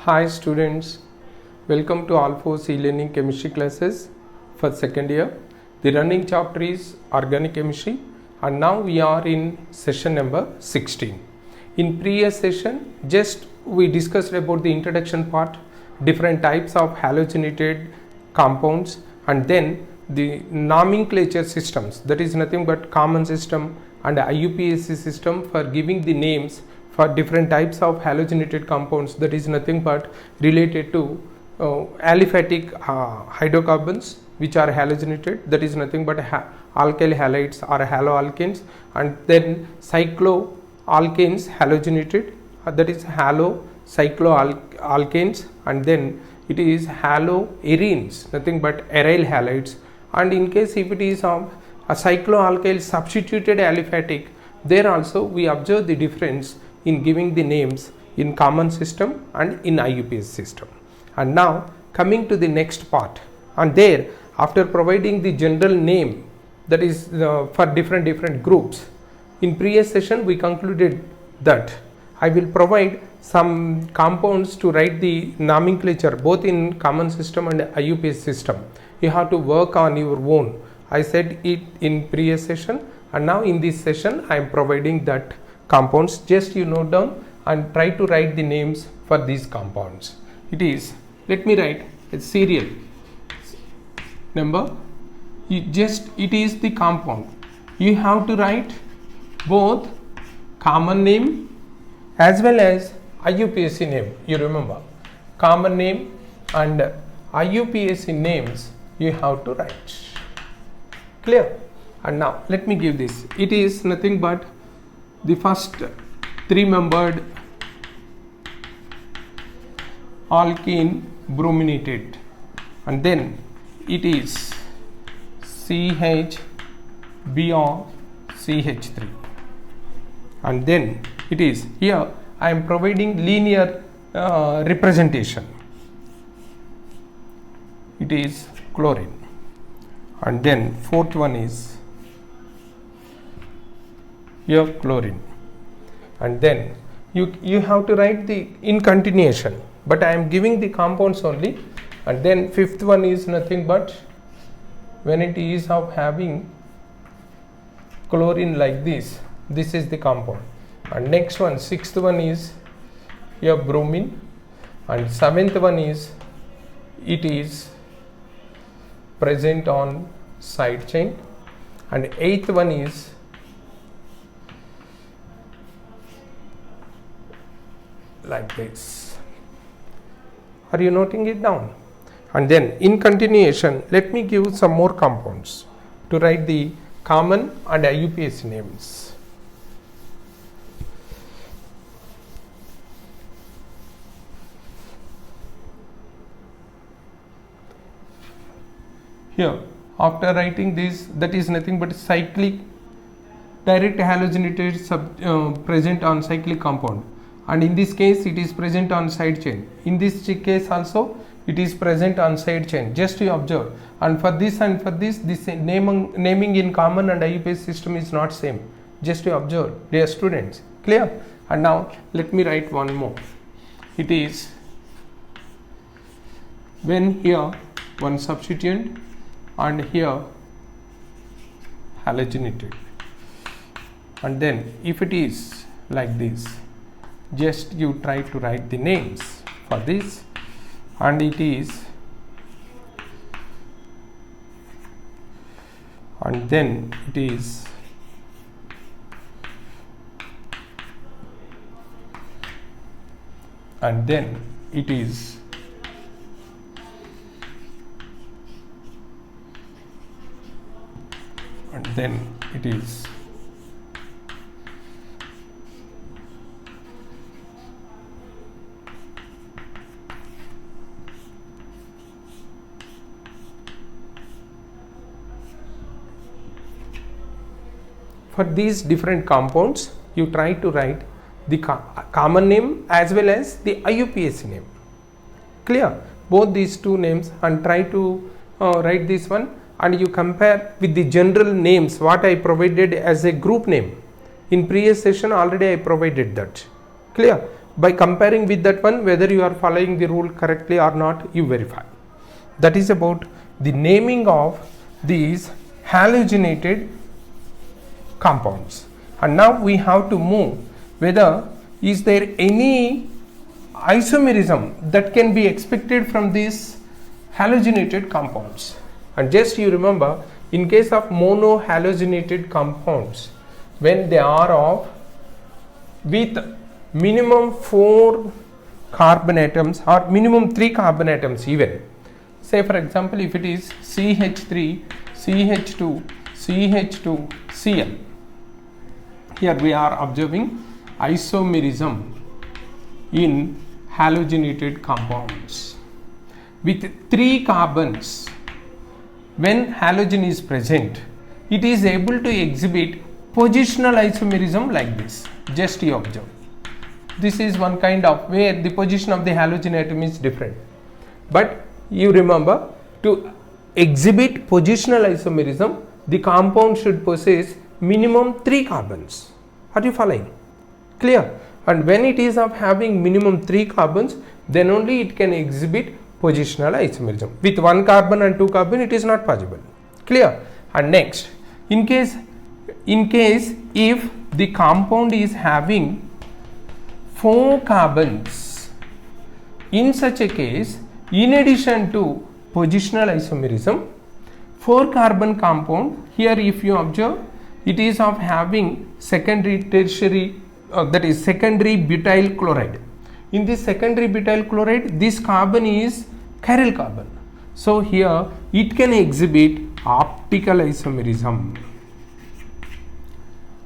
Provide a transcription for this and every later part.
Hi students, welcome to All4 e-learning chemistry classes for second year. The running chapter is organic chemistry and now we are in session number 16. In previous session just we discussed about the introduction part, different types of halogenated compounds and then the nomenclature systems, that is nothing but common system and IUPAC system for giving the names for different types of halogenated compounds, that is nothing but related to aliphatic hydrocarbons which are halogenated, that is nothing but alkyl halides or haloalkanes, and then cycloalkanes halogenated, that is halocycloalkanes, and then it is haloarenes, nothing but aryl halides, and in case if it is of a cycloalkyl substituted aliphatic, there also we observe the difference in giving the names in common system and in IUPAC system. And now coming to the next part, and there after providing the general name, that is for different groups, in previous session we concluded that I will provide some compounds to write the nomenclature both in common system and IUPAC system. You have to work on your own. I said it in previous session, and now in this session I am providing that compounds. Just you note down and try to write the names for these compounds. It is, let me write a serial number. It is the compound. You have to write both common name as well as IUPAC name. You remember, common name and IUPAC names you have to write. Clear? And now let me give this. It is nothing but the first three-membered alkene brominated, and then it is CHBr-CH3, and then it is, here I am providing linear representation, it is chlorine, and then fourth one is here chlorine, and then you have to write the in continuation, but I am giving the compounds only, and then fifth one is nothing but when it is of having chlorine like this is the compound, and next one, sixth one is here bromine, and seventh one is it is present on side chain, and eighth one is like this. Are you noting it down? And then in continuation, let me give some more compounds to write the common and IUPAC names. Here after writing this, that is nothing but cyclic direct halogenated present on cyclic compound, and in this case it is present on side chain. In this case also it is present on side chain. Just you observe, and for this this naming in common and IUPAC system is not same. Just you observe, dear students. Clear? And now let me write one more. It is when here one substituent and here halogenated, and then if it is like this, just you try to write the names for this, and it is, and then it is, and then it is, and then it is, for these different compounds you try to write the common name as well as the IUPAC name. Clear? Both these two names, and try to write this one, and you compare with the general names what I provided as a group name. In previous session already I provided that. Clear? by comparing with that one, whether you are following the rule correctly or not, you verify. That is about the naming of these halogenated compounds. And now we have to move whether is there any isomerism that can be expected from these halogenated compounds. And just you remember, in case of monohalogenated compounds, when they are of with minimum 4 carbon atoms or minimum 3 carbon atoms even, say for example if it is CH3, CH2, CH2, Cl, here we are observing isomerism in halogenated compounds with 3 carbons. When halogen is present, it is able to exhibit positional isomerism like this. Just you observe. This is one kind of where the position of the halogen atom is different. But you remember, to exhibit positional isomerism, the compound should possess minimum 3 carbons. Are you following? Clear? And when it is of having minimum 3 carbons, then only it can exhibit positional isomerism. With 1 carbon and 2 carbon, it is not possible. Clear? And next, in case if the compound is having 4 carbons, in such a case, in addition to positional isomerism, 4 carbon compound, here if you observe, it is of having secondary tertiary, that is secondary butyl chloride. In this secondary butyl chloride, this carbon is chiral carbon. So here it can exhibit optical isomerism.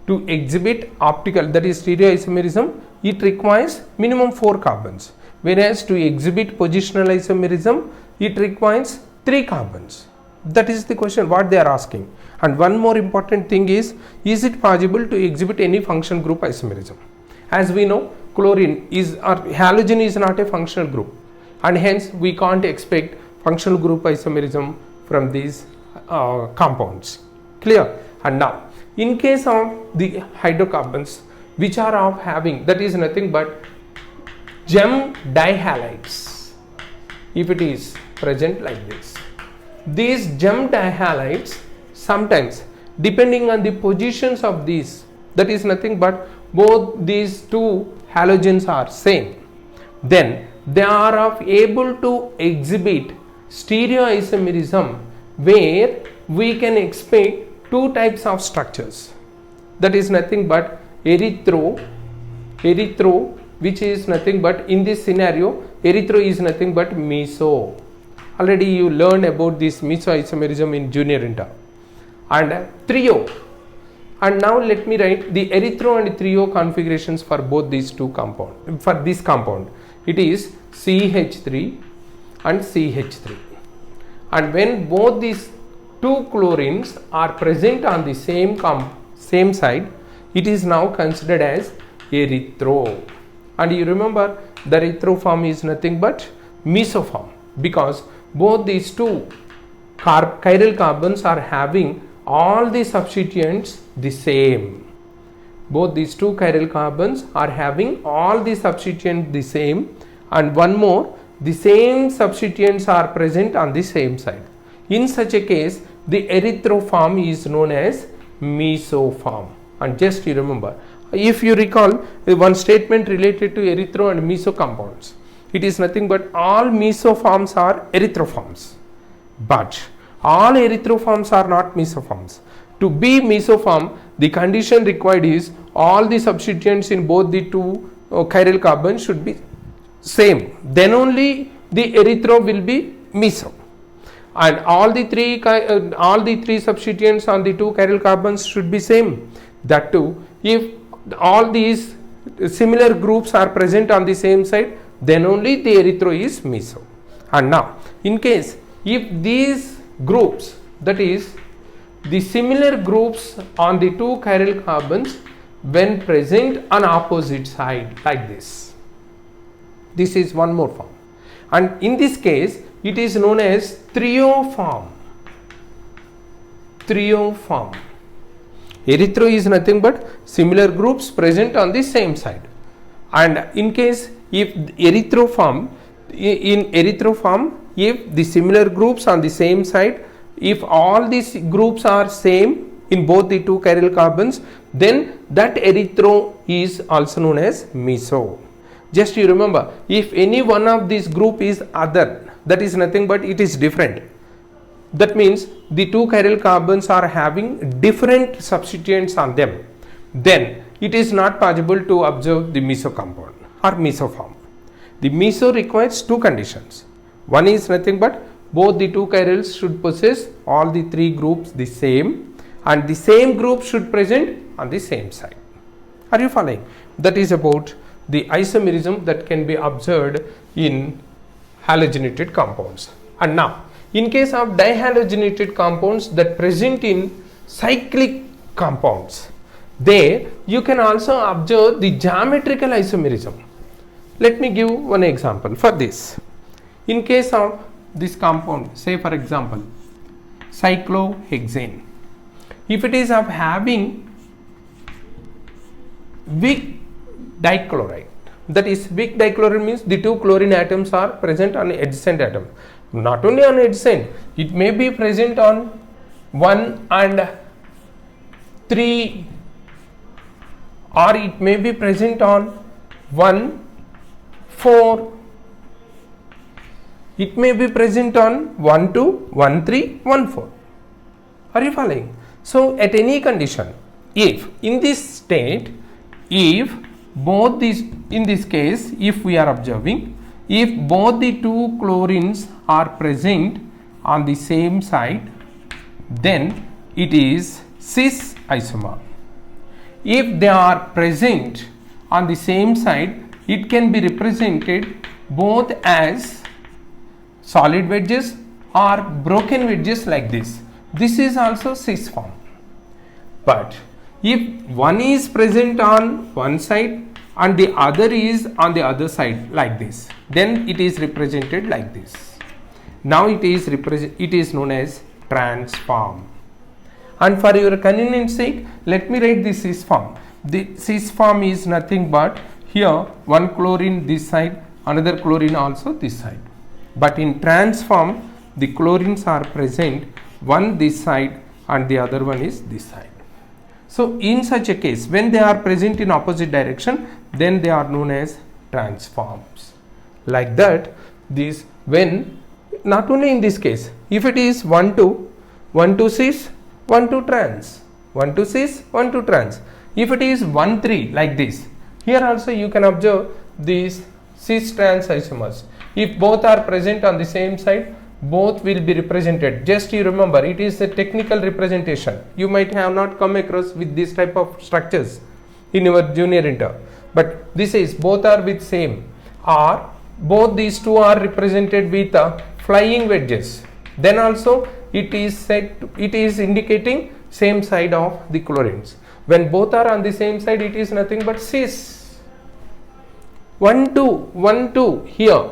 To exhibit optical, that is stereoisomerism, it requires minimum 4 carbons, whereas to exhibit positional isomerism, it requires 3 carbons. That is the question what they are asking. And one more important thing is it possible to exhibit any function group isomerism? As we know, chlorine is, or halogen is not a functional group, and hence we can't expect functional group isomerism from these compounds. Clear? And now, in case of the hydrocarbons which are of having, that is nothing but gem dihalides, if it is present like this, these gem dihalides sometimes depending on the positions of these, that is nothing but both these two halogens are same, then they are of able to exhibit stereoisomerism where we can expect 2 types of structures, that is nothing but erythro, which is nothing but, in this scenario erythro is nothing but meso. Already you learned about this meso isomerism in junior inter. And trio, and now let me write the erythro and trio configurations for both these two compound. For this compound, it is CH3 and CH3, and when both these 2 chlorines are present on the same side, it is now considered as erythro. And you remember, the erythro form is nothing but mesoform, because both these 2 chiral carbons are having all the substituents the same. Both these 2 chiral carbons are having all the substituents the same, and one more, the same substituents are present on the same side. In such a case, the erythro form is known as mesoform. And just you remember, if you recall one statement related to erythro and meso compounds, it is nothing but all mesoforms are erythroforms, but all erythroforms are not mesoforms. To be mesoform, the condition required is all the substituents in both the 2 chiral carbons should be same, then only the erythro will be meso, and all the 3 substituents on the 2 chiral carbons should be same. That too, if all these similar groups are present on the same side, then only the erythro is meso. And now, in case if these groups, that is the similar groups on the 2 chiral carbons, when present on opposite side like this, this is one more form, and in this case it is known as trio form. Erythro is nothing but similar groups present on the same side, And in case if erythroform, in erythroform, if the similar groups on the same side, if all these groups are same in both the two chiral carbons, then that erythro is also known as meso. Just you remember, if any one of these group is other, that is nothing but it is different. That means the two chiral carbons are having different substituents on them. Then it is not possible to observe the meso compound or mesoform. The meso requires two conditions. One is nothing but both the two chirals should possess all the three groups the same, and the same group should present on the same side. Are you following? That is about the isomerism that can be observed in halogenated compounds. And now, in case of dihalogenated compounds that present in cyclic compounds, there you can also observe the geometrical isomerism. Let me give one example for this. In case of this compound, say for example cyclohexane, if it is of having weak dichloride, that is weak dichloride means the two chlorine atoms are present on adjacent atom. Not only on adjacent, it may be present on 1 and 3, or it may be present on 1, 4, it may be present on 1, 2, 1, 3, 1, 4. Are you following? So at any condition, if in this state, if both these, in this case, if we are observing, if both the two chlorines are present on the same side, then it is cis isomer. If they are present on the same side, it can be represented both as solid wedges or broken wedges like this. This is also cis form. But if one is present on one side and the other is on the other side like this, then it is represented like this. Now it is known as trans form. And for your convenience sake, let me write the cis form. The cis form is nothing but here one chlorine this side, another chlorine also this side. But in trans form, the chlorines are present one this side and the other one is this side. So in such a case, when they are present in opposite direction, then they are known as trans forms. Like that, this, when not only in this case, if it is 1 2 cis, 1 2 trans, 1 2 cis, 1 2 trans. If it is 1 3 like this, here also you can observe these cis trans isomers. If both are present on the same side, both will be represented. Just you remember, it is a technical representation. You might have not come across with this type of structures in your junior inter, but this is both are with same, or both these two are represented with flying wedges. Then also it is said to, it is indicating same side of the chlorines. When both are on the same side, it is nothing but cis. 1 2 here,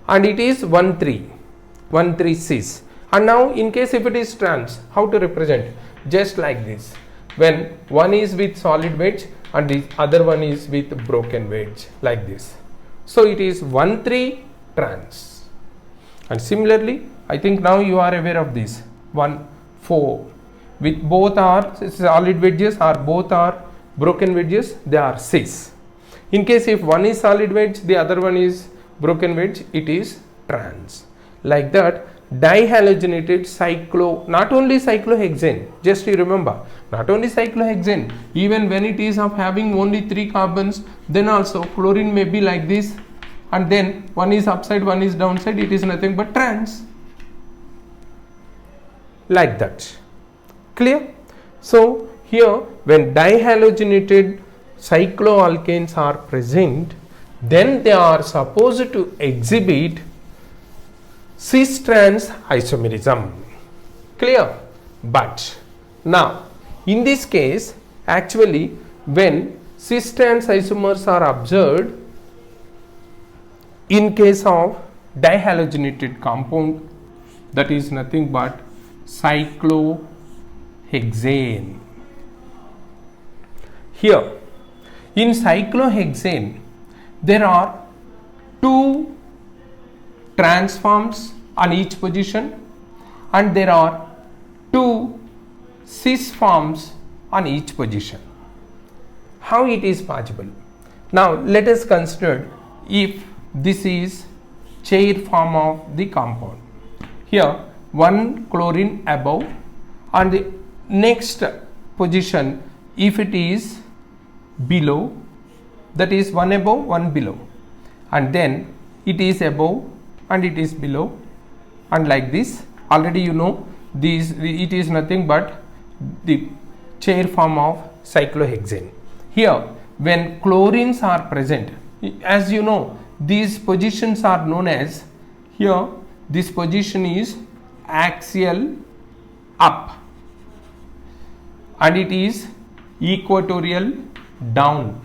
and it is 1 3 cis. And now in case if it is trans, how to represent? Just like this, when one is with solid wedge and the other one is with broken wedge, like this. So it is 1 3 trans. And similarly, I think now you are aware of this 1 4, with both are solid wedges or both are broken wedges, they are cis. In case if one is solid wedge, the other one is broken wedge, it is trans. Like that, dihalogenated not only cyclohexane, just you remember, not only cyclohexane, even when it is of having only 3 carbons, then also chlorine may be like this, and then one is upside, one is downside, it is nothing but trans. Like that. Clear? So here, when dihalogenated cycloalkanes are present, then they are supposed to exhibit cis trans isomerism. Clear? But now in this case, actually when cis trans isomers are observed in case of dihalogenated compound, that is nothing but cyclohexane. Here in cyclohexane, there are 2 transforms on each position and there are 2 cis forms on each position. How it is possible? Now let us consider if this is chair form of the compound. Here 1 chlorine above, and the next position if it is below, that is 1 above 1 below, and then it is above and it is below, and like this. Already you know this, it is nothing but the chair form of cyclohexane. Here when chlorines are present, as you know, these positions are known as, here this position is axial up and it is equatorial down,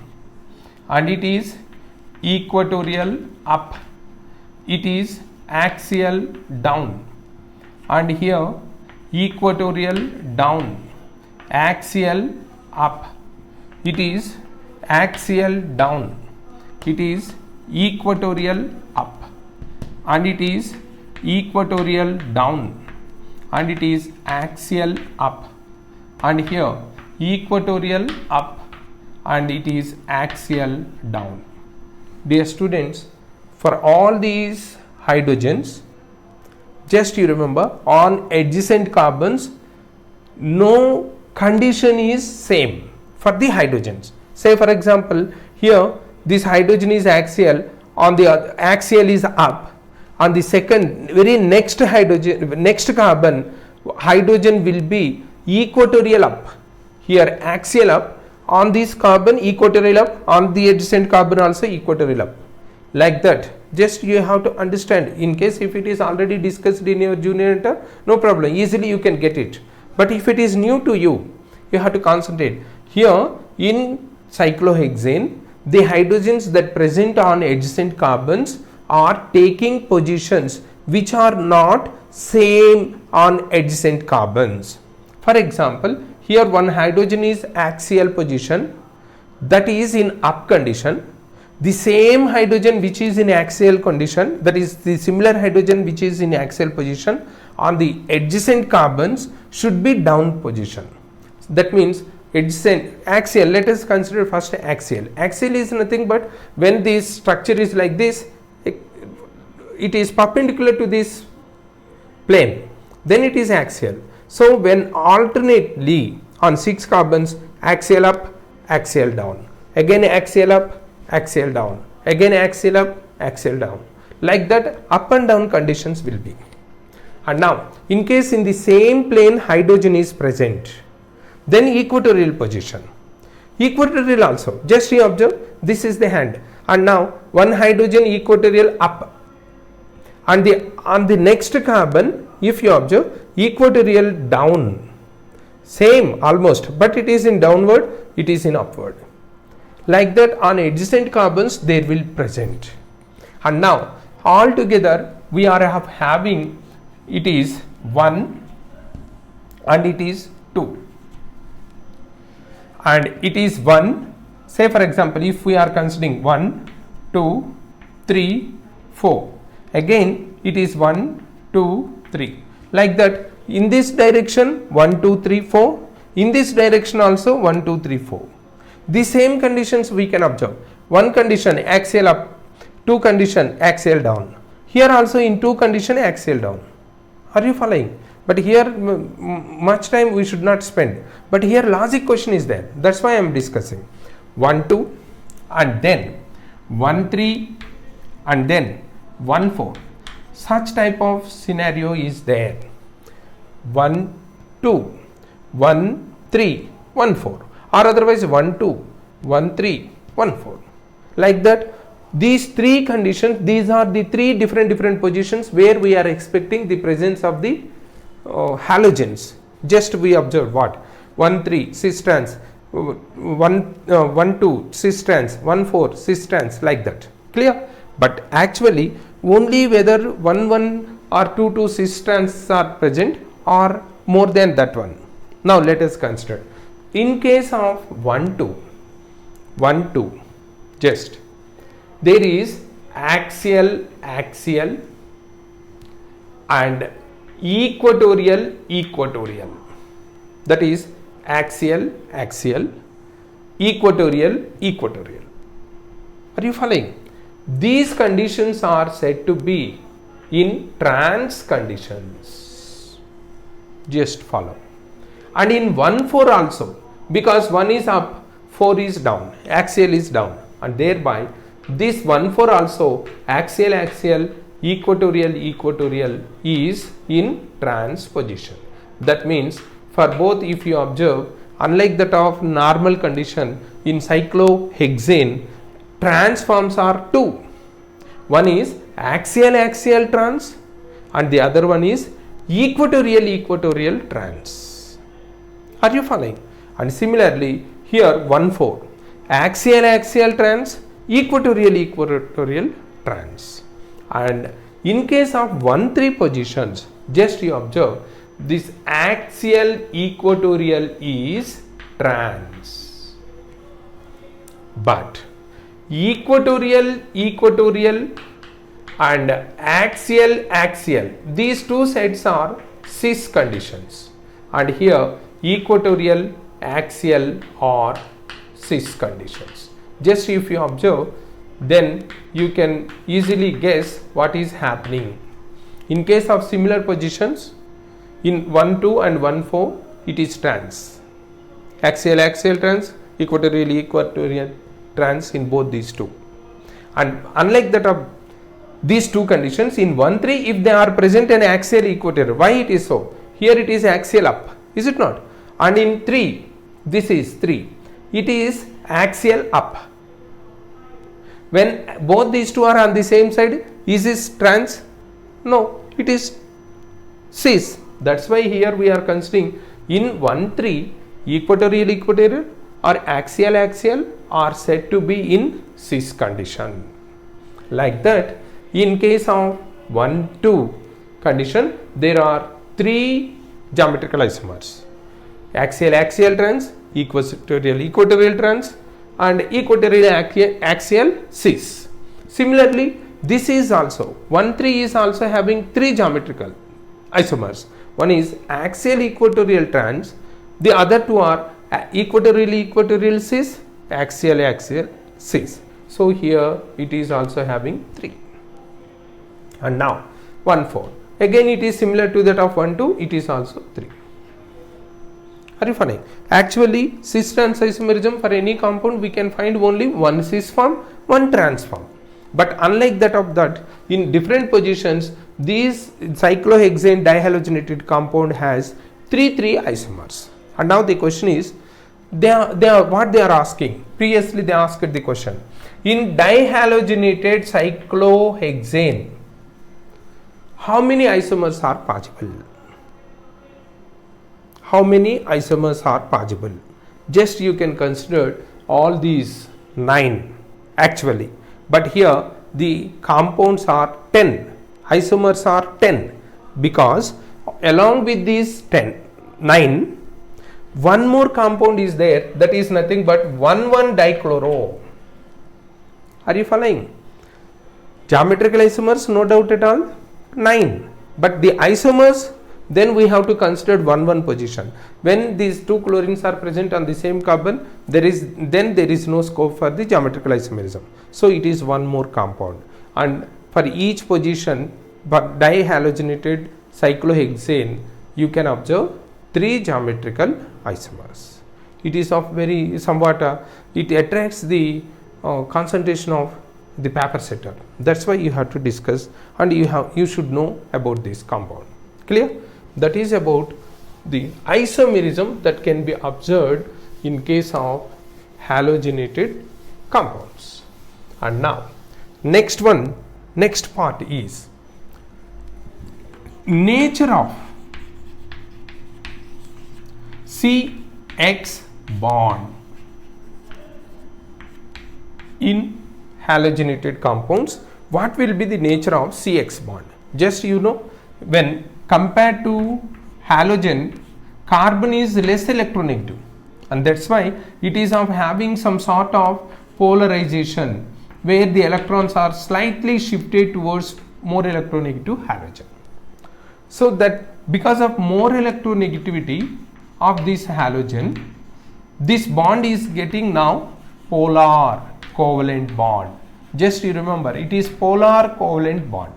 and it is equatorial up, it is axial down, and here equatorial down, axial up, it is axial down, it is equatorial up, and it is equatorial down, and it is axial up, and here equatorial up and it is axial down. Dear students, for all these hydrogens, just you remember, on adjacent carbons no condition is same for the hydrogens. Say for example, here this hydrogen is axial, on the other, axial is up, on the second very next hydrogen, next carbon, hydrogen will be equatorial up, here axial up, on this carbon equatorial up, on the adjacent carbon also equatorial up, like that. Just you have to understand. In case if it is already discussed in your junior inter, no problem, easily you can get it, but if it is new to you, you have to concentrate. Here in cyclohexane, the hydrogens that present on adjacent carbons are taking positions which are not same on adjacent carbons. For example, here one hydrogen is axial position, that is in up condition. The same hydrogen which is in axial condition, that is the similar hydrogen which is in axial position, on the adjacent carbons should be down position. That means adjacent, axial, let us consider first axial. Axial is nothing but when this structure is like this, it is perpendicular to this plane, then it is axial. So when alternately on 6 carbons, axial up, axial down, again axial up, axial down, again axial up, axial down, like that up and down conditions will be. And now in case in the same plane hydrogen is present, then equatorial position, equatorial also, just you observe, this is the hand, and now one hydrogen equatorial up, and on the next carbon if you observe equatorial down, same almost, but it is in downward, it is in upward, like that on adjacent carbons there will present. And now all together we are having, it is 1 and it is 2 and it is 1. Say for example, if we are considering 1 2 3 4, again it is 1 2 3, like that. In this direction 1 2 3 4, in this direction also 1 2 3 4. The same conditions we can observe. One condition axial up, 2 condition axial down, here also in 2 condition axial down. Are you following? But here much time we should not spend, but here logic question is there, that's why I am discussing. 1 2 and then 1 3 and then 1 4, such type of scenario is there. 1 2 1 3 1 4, or otherwise 1 2 1 3 1 4, like that. These 3 conditions, these are the 3 different positions where we are expecting the presence of the halogens. Just we observe what 1 3 cis trans, 1 2 cis trans, 1 4 cis trans, like that. Clear? But actually only whether 1 1 or 2 2 cis trans are present or more than that one. Now let us consider in case of 1 2 1 2, just there is axial and equatorial. That is axial, equatorial. Are you following? These conditions are said to be in trans conditions. Just follow. And in 1,4 also, because 1 is up, 4 is down, axial is down, and thereby this 1,4 also axial, equatorial is in trans position. That means for both, if you observe, unlike that of normal condition, in cyclohexane trans forms are two. One is axial trans and the other one is equatorial trans. Are you following? And similarly here 1,4 axial trans, equatorial trans. And in case of 1,3 positions, just you observe, this axial equatorial is trans, but equatorial and axial, these two sets are cis conditions, and here equatorial, axial are cis conditions. Just if you observe, then you can easily guess what is happening. In case of similar positions, in 1,2 and 1,4 it is trans, axial trans, equatorial trans in both these two. And unlike that of these two conditions, in 1,3 if they are present in axial equatorial, why it is so? Here it is axial up, is it not? And in 3, this is 3, it is axial up. When both these two are on the same side, is this trans? No, it is cis. That's why here we are considering in 1,3 equatorial or axial are said to be in cis condition. Like that, in case of 1,2 condition, there are 3 geometrical isomers: axial trans, equatorial trans, and equatorial axial cis. Similarly, this is also 1,3 is also having 3 geometrical isomers. One is axial equatorial trans, the other two are equatorial cis, axial cis. So here it is also having 3. And now 1,4, again it is similar to that of 1,2, it is also 3. Are you following? Actually, cis trans isomerism for any compound we can find only one cis form, one trans form. But unlike that of that, in different positions, these cyclohexane dihalogenated compound has 3 isomers. And now the question is, what they are asking. Previously they asked the question, in dihalogenated cyclohexane, how many isomers are possible? How many isomers are possible? Just you can consider all these 9 actually. But here the compounds are 10, isomers are 10, because along with these 9, one more compound is there, that is nothing but 1,1-dichloro. Are you following? Geometrical isomers, no doubt at all, 9, but the isomers, then we have to consider 1,1 position. When these 2 chlorines are present on the same carbon, there is no scope for the geometrical isomerism. So it is one more compound, and for each position but dihalogenated cyclohexane you can observe 3 geometrical isomers. It is of very somewhat it attracts the concentration of the paper setter. That's why you have to discuss, and you should know about this compound. Clear? That is about the isomerism that can be observed in case of halogenated compounds. And now next part is nature of CX bond in halogenated compounds. What will be the nature of CX bond? Just when compared to halogen, carbon is less electronegative, and that's why it is of having some sort of polarization where the electrons are slightly shifted towards more electronegative halogen. So that because of more electronegativity of this halogen, this bond is getting now polar covalent bond. Just you remember, it is polar covalent bond.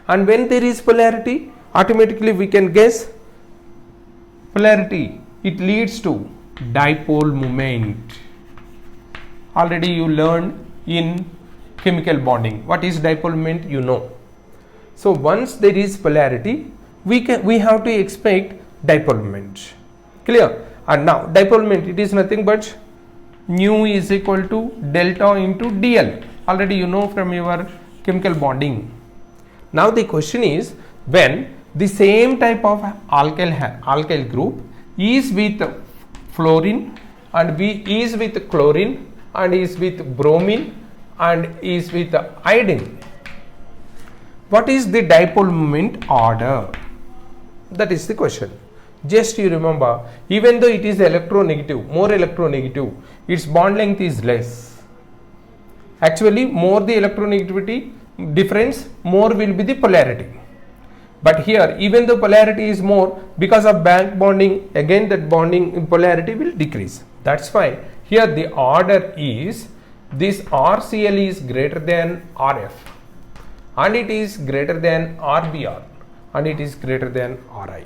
And when there is polarity, automatically we can guess polarity. It leads to dipole moment. Already you learned in chemical bonding. What is dipole moment? You know. So once there is polarity, we have to expect dipole moment. Clear? And now dipole moment, it is nothing but nu is equal to delta into dl. Already you know from your chemical bonding. Now the question is, when the same type of alkyl group is with fluorine and is with chlorine and is with bromine and is with iodine, what is the dipole moment order? That is the question. Just you remember, even though it is electronegative, more electronegative, its bond length is less. Actually, more the electronegativity difference, more will be the polarity. But here, even though polarity is more, because of back bonding, again that bonding polarity will decrease. That's why here the order is, this RCl is greater than RF, and it is greater than RBr, and it is greater than Ri.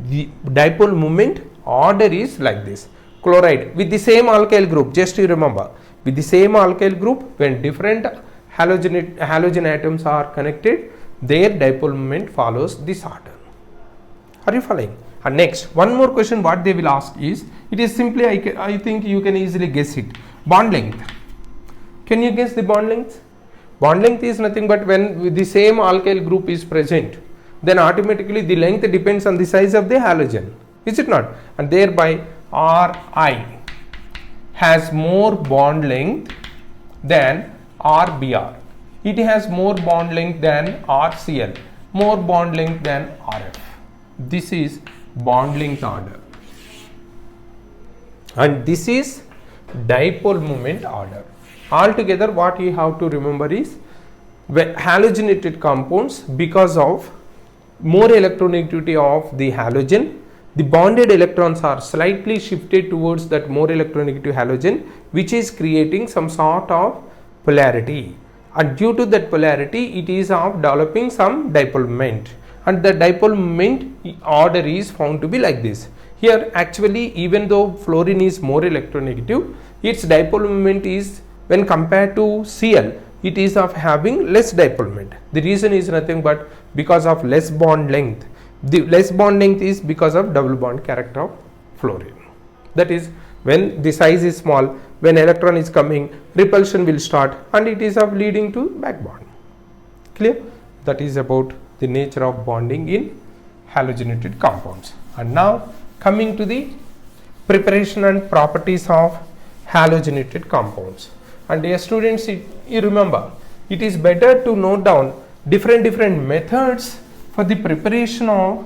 The dipole moment order is like this. Chloride with the same alkyl group, just you remember, with the same alkyl group, when different halogen atoms are connected, their dipole moment follows this order. Are you following? And next, one more question what they will ask is, it is simply, I think you can easily guess it. Bond length. Can you guess the bond length? Bond length is nothing but when the same alkyl group is present, then automatically the length depends on the size of the halogen. Is it not? And thereby Ri has more bond length than RBr. It has more bond length than RCl, more bond length than RF. This is bond length order. And this is dipole moment order. Altogether, what you have to remember is, when halogenated compounds, because of more electronegativity of the halogen, the bonded electrons are slightly shifted towards that more electronegative halogen, which is creating some sort of polarity. And due to that polarity, it is of developing some dipole moment. And the dipole moment order is found to be like this. Here, actually, even though fluorine is more electronegative, its dipole moment is, when compared to Cl, it is of having less dipole moment. The reason is nothing but because of less bond length. The less bond length is because of double bond character of fluorine. That is, when the size is small, when electron is coming, repulsion will start, and it is of leading to back bond. Clear? That is about the nature of bonding in halogenated compounds. And now coming to the preparation and properties of halogenated compounds. And dear students, you remember, it is better to note down different methods for the preparation of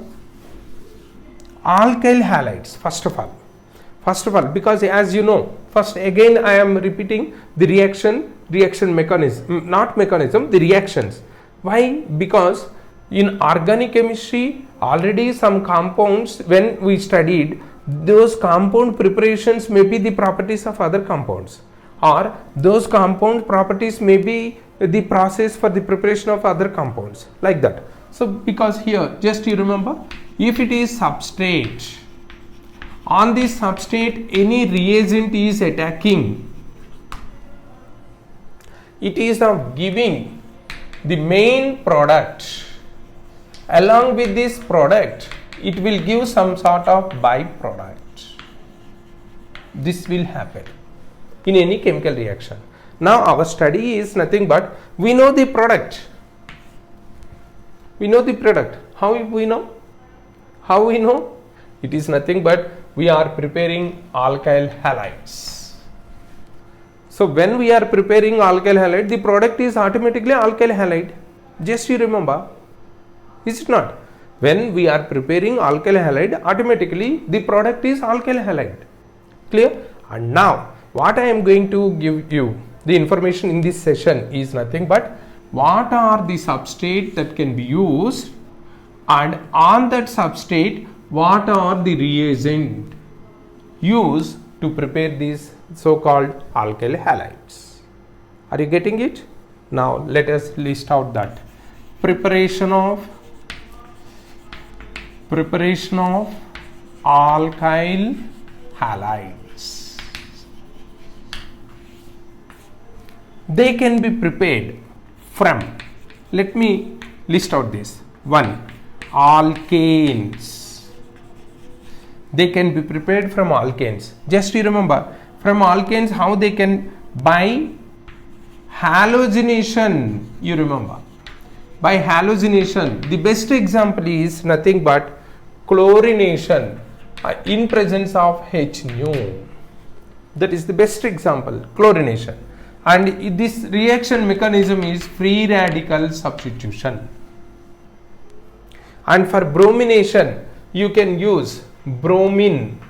alkyl halides. First of all, because as you know, first again I am repeating the reaction mechanism, not mechanism, the reactions. Why? Because in organic chemistry, already some compounds, when we studied, those compound preparations may be the properties of other compounds, or those compound properties may be the process for the preparation of other compounds, like that. So because here, just you remember, if it is substrate, on this substrate any reagent is attacking, it is of giving the main product. Along with this product, it will give some sort of byproduct. This will happen in any chemical reaction. Now our study is nothing but, we know the product. We know the product. How we know? How we know? It is nothing but we are preparing alkyl halides. So when we are preparing alkyl halide, the product is automatically alkyl halide. Just you remember. Is it not? When we are preparing alkyl halide, automatically the product is alkyl halide. Clear? And now what I am going to give you The information in this session is nothing but what are the substrate that can be used, and on that substrate what are the reagent used to prepare these so-called alkyl halides. Are you getting it? Now let us list out that. Preparation of alkyl halides. They can be prepared from, let me list out this. 1. Alkanes. They can be prepared from alkanes. Just you remember, from alkanes how they can, by halogenation. You remember, by halogenation, the best example is nothing but chlorination in presence of H nu. That is the best example, chlorination. And this reaction mechanism is free radical substitution. And for bromination, you can use bromine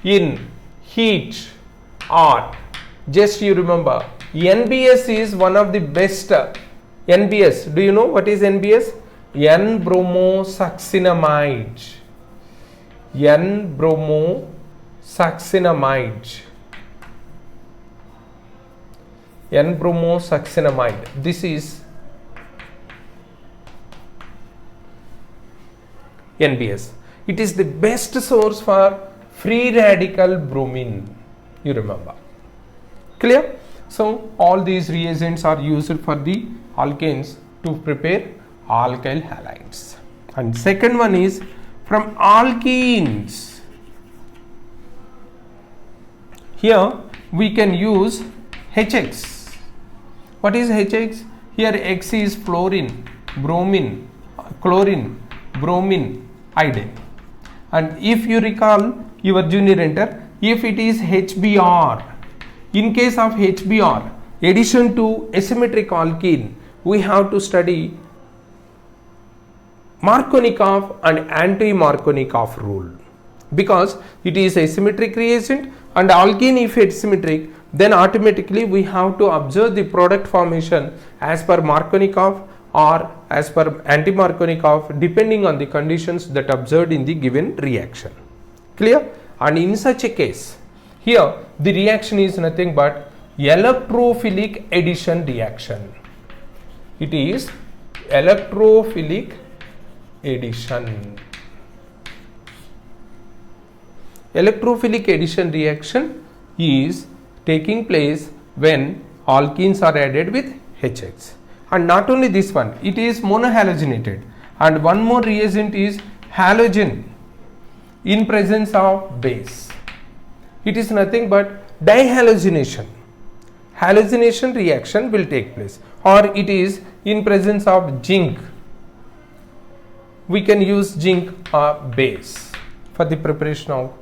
in heat, or just you remember, NBS is one of the best. NBS, do you know what is NBS? N-bromosuccinamide. N-bromosuccinamide. N-bromosuccinamide. This is NBS. It is the best source for free radical bromine. You remember. Clear? So all these reagents are used for the alkanes to prepare alkyl halides. And second one is from alkenes. Here we can use HX. What is HX? Here X is fluorine, bromine, chlorine, bromine, iodine. And if you recall your junior enter, if it is HBr, in case of HBr, addition to asymmetric alkene, we have to study Markovnikov and anti-Markovnikov rule, because it is a symmetric reagent, and alkene if it's symmetric, then automatically we have to observe the product formation as per Markovnikov or as per anti-Markovnikov, depending on the conditions that observed in the given reaction. Clear? And in such a case, here the reaction is nothing but electrophilic addition reaction. It is electrophilic addition. Electrophilic addition reaction is taking place when alkenes are added with HX. And not only this one, it is monohalogenated. And one more reagent is halogen in presence of base. It is nothing but dihalogenation. Halogenation reaction will take place, or it is in presence of zinc. We can use zinc or base for the preparation of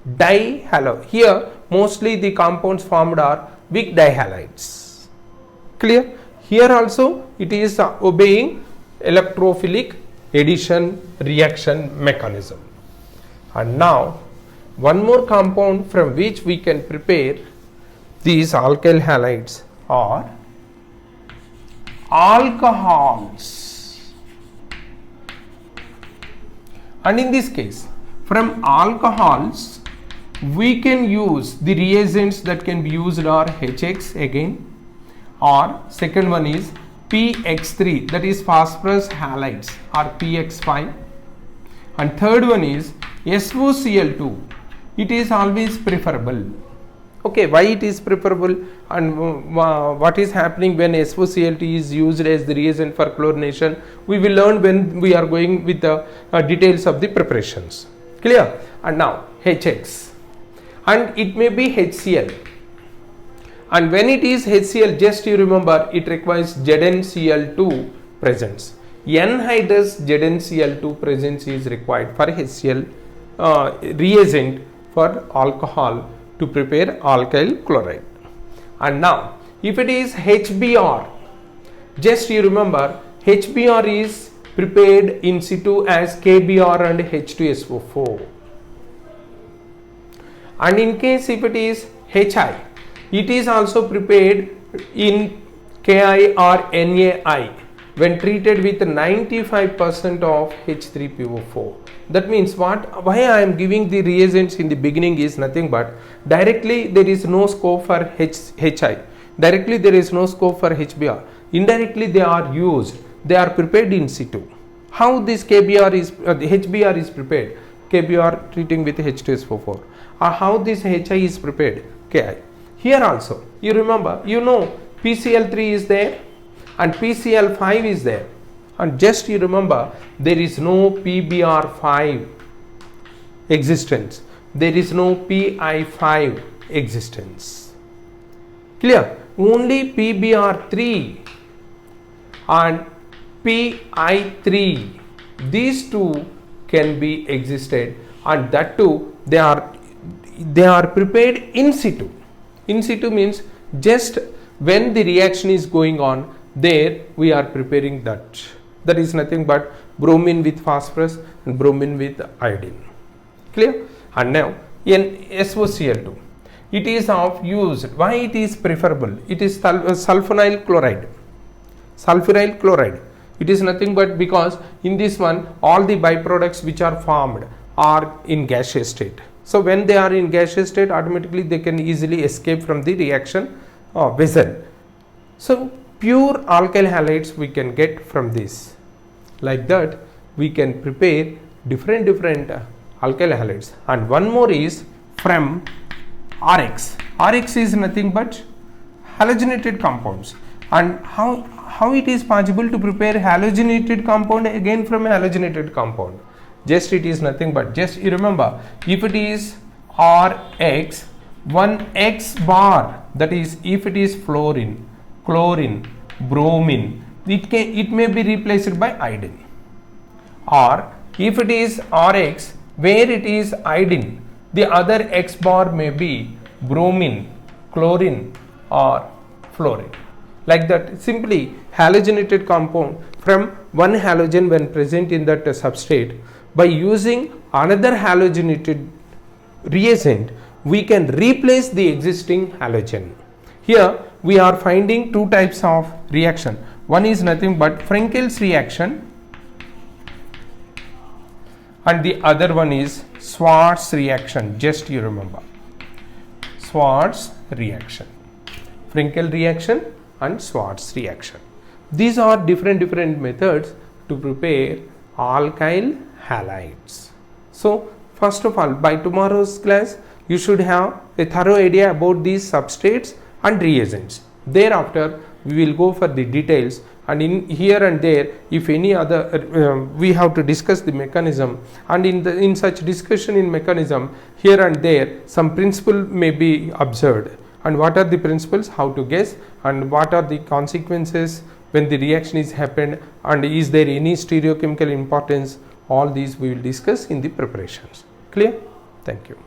dihalo. Here mostly the compounds formed are weak dihalides. Clear? Here also it is obeying electrophilic addition reaction mechanism. And now one more compound from which we can prepare these alkyl halides are alcohols. And in this case, from alcohols we can use the reagents that can be used are HX again, or second one is PX3, that is phosphorus halides, or PX5, and third one is SOCl2. It is always preferable. Okay, why it is preferable, and what is happening when SOCl2 is used as the reagent for chlorination, we will learn when we are going with the details of the preparations. Clear? And now HX, and it may be HCl, and when it is HCl, just you remember, it requires ZnCl2 presence. Anhydrous ZnCl2 presence is required for HCl reagent for alcohol to prepare alkyl chloride. And now if it is HBr, just you remember, HBr is prepared in situ as KBr and H2SO4. And in case if it is HI, It is also prepared in Ki or NaI when treated with 95% of H3PO4. That means what? Why I am giving the reagents in the beginning is nothing but directly there is no scope for HI. Directly there is no scope for HBr. Indirectly they are used. They are prepared in situ. How this KBr is HBr is prepared? KBr treating with H2SO4. Or how this HI is prepared? Ki. Here also you remember, you know PCl3 is there and PCl5 is there, and just you remember there is no PBr5 existence, there is no PI5 existence. Clear? Only PBr3 and PI3, these two can be existed, and that too they are prepared in situ. In situ means just when the reaction is going on, there we are preparing that. That is nothing but bromine with phosphorus and bromine with iodine. Clear? And now in SOCl2, it is of use. Why it is preferable? It is sulfonyl chloride. Sulfuryl chloride. It is nothing but because in this one all the byproducts which are formed are in gaseous state. So when they are in gaseous state, automatically they can easily escape from the reaction vessel. So pure alkyl halides we can get from this. Like that we can prepare different alkyl halides. And one more is from RX. RX is nothing but halogenated compounds. And how it is possible to prepare halogenated compound again from a halogenated compound? Just it is nothing but, just you remember, if it is RX, one X bar, that is if it is fluorine, chlorine, bromine, it may be replaced by iodine. Or if it is RX where it is iodine, the other X bar may be bromine, chlorine or fluorine. Like that, simply halogenated compound from one halogen when present in that substrate, by using another halogenated reagent we can replace the existing halogen. Here we are finding two types of reaction. One is nothing but Frenkel's reaction and the other one is Schwarz reaction. Just you remember, Schwarz reaction, Frenkel reaction and Schwarz reaction. These are different methods to prepare alkyl halides. So first of all, by tomorrow's class you should have a thorough idea about these substrates and reagents. Thereafter we will go for the details, and in here and there if any other we have to discuss the mechanism, and in such discussion in mechanism here and there some principle may be observed. And what are the principles, how to guess, and what are the consequences when the reaction is happened, and is there any stereochemical importance, all these we will discuss in the preparations. Clear? Thank you.